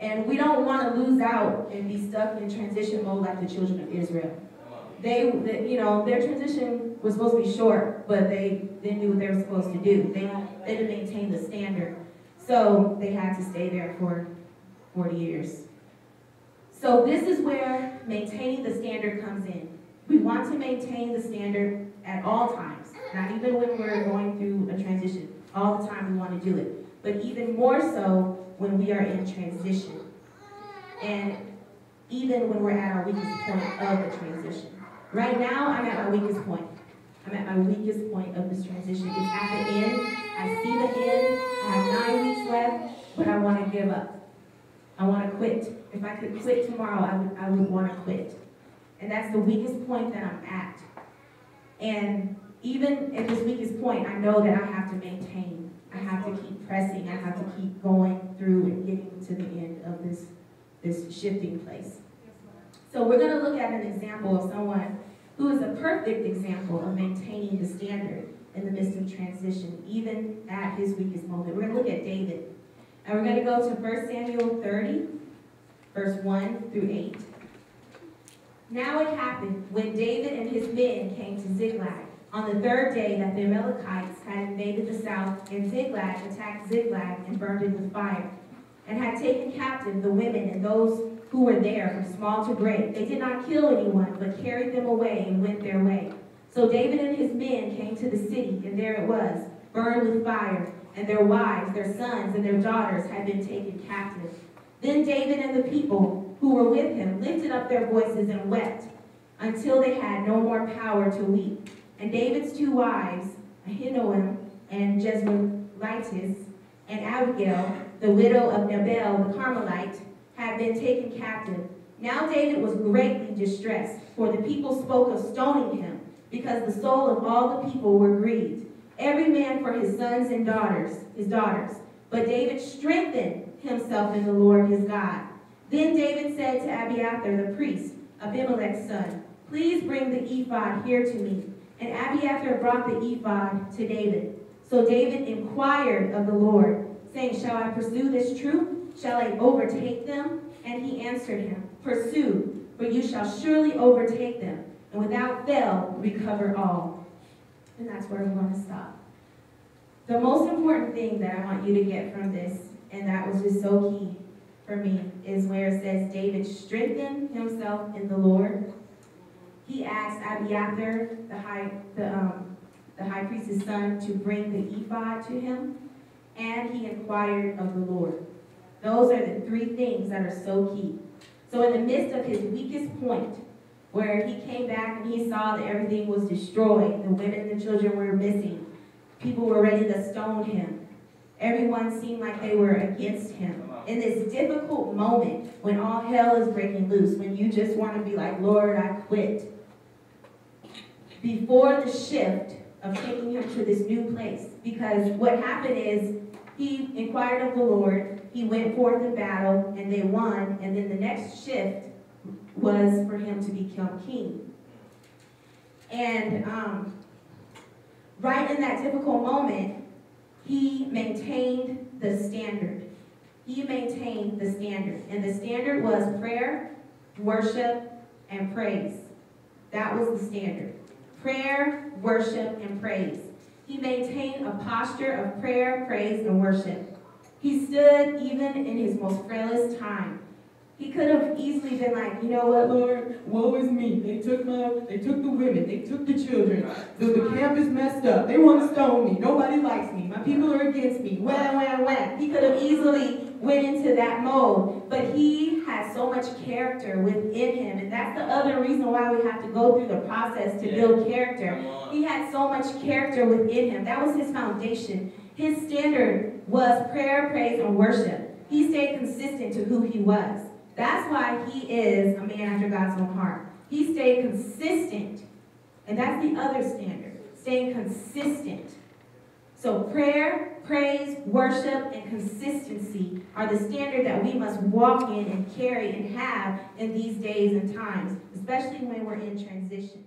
And we don't want to lose out and be stuck in transition mode like the children of Israel. Their transition was supposed to be short, but they knew what they were supposed to do. They didn't maintain the standard. So they had to stay there for 40 years. So this is where maintaining the standard comes in. We want to maintain the standard at all times, not even when we're going through a transition. All the time we want to do it, but even more so when we are in transition. And even when we're at our weakest point of the transition. Right now, I'm at my weakest point. I'm at my weakest point of this transition. It's at the end. I see the end. I have 9 weeks left, but I want to give up. I want to quit. If I could quit tomorrow, I would want to quit. And that's the weakest point that I'm at. And even at this weakest point, I know that I have to maintain. I have to keep pressing. I have to keep going through and getting to the end of this shifting place. So we're going to look at an example of someone who is a perfect example of maintaining the standard in the midst of transition, even at his weakest moment. We're going to look at David. And we're going to go to 1 Samuel 30, verse 1 through 8. Now it happened when David and his men came to Ziklag on the 3rd day that the Amalekites had invaded the south, and Ziklag attacked Ziklag and burned it with fire, and had taken captive the women and those who were there from small to great. They did not kill anyone, but carried them away and went their way. So David and his men came to the city, and there it was, burned with fire, and their wives, their sons, and their daughters had been taken captive. Then David and the people who were with him lifted up their voices and wept until they had no more power to weep. And David's 2 wives, Ahinoam and Jezreelites, and Abigail, the widow of Nabal the Carmelite, had been taken captive. Now David was greatly distressed, for the people spoke of stoning him, because the soul of all the people were grieved, every man for his sons and his daughters. But David strengthened himself in the Lord his God. Then David said to Abiathar the priest, Abimelech's son, please bring the ephod here to me. And Abiathar brought the ephod to David. So David inquired of the Lord, saying, shall I pursue this troop? Shall I overtake them? And he answered him, pursue, for you shall surely overtake them, and without fail recover all. And that's where I'm going to stop. The most important thing that I want you to get from this, and that was just so key for me, is where it says David strengthened himself in the Lord. He asked Abiathar, the high priest's son, to bring the ephod to him, and he inquired of the Lord. Those are the 3 things that are so key. So in the midst of his weakest point, where he came back and he saw that everything was destroyed, the women and the children were missing, people were ready to stone him, everyone seemed like they were against him. In this difficult moment, when all hell is breaking loose, when you just want to be like, Lord, I quit. Before the shift of taking him to this new place, because what happened is he inquired of the Lord, he went forth in battle, and they won, and then the next shift was for him to become king. And right in that difficult moment, he maintained the standard. He maintained the standard. And the standard was prayer, worship, and praise. That was the standard. Prayer, worship, and praise. He maintained a posture of prayer, praise, and worship. He stood even in his most frailest time. He could have easily been like, you know what, Lord, woe is me. They took the women, they took the children. The camp is messed up. They want to stone me. Nobody likes me. My people are against me. Wham. He could have easily went into that mode. But he had so much character within him. And that's the other reason why we have to go through the process to build character. He had so much character within him. That was his foundation. His standard was prayer, praise, and worship. He stayed consistent to who he was. That's why he is a man after God's own heart. He stayed consistent. And that's the other standard, staying consistent. So prayer, praise, worship, and consistency are the standard that we must walk in and carry and have in these days and times, especially when we're in transition.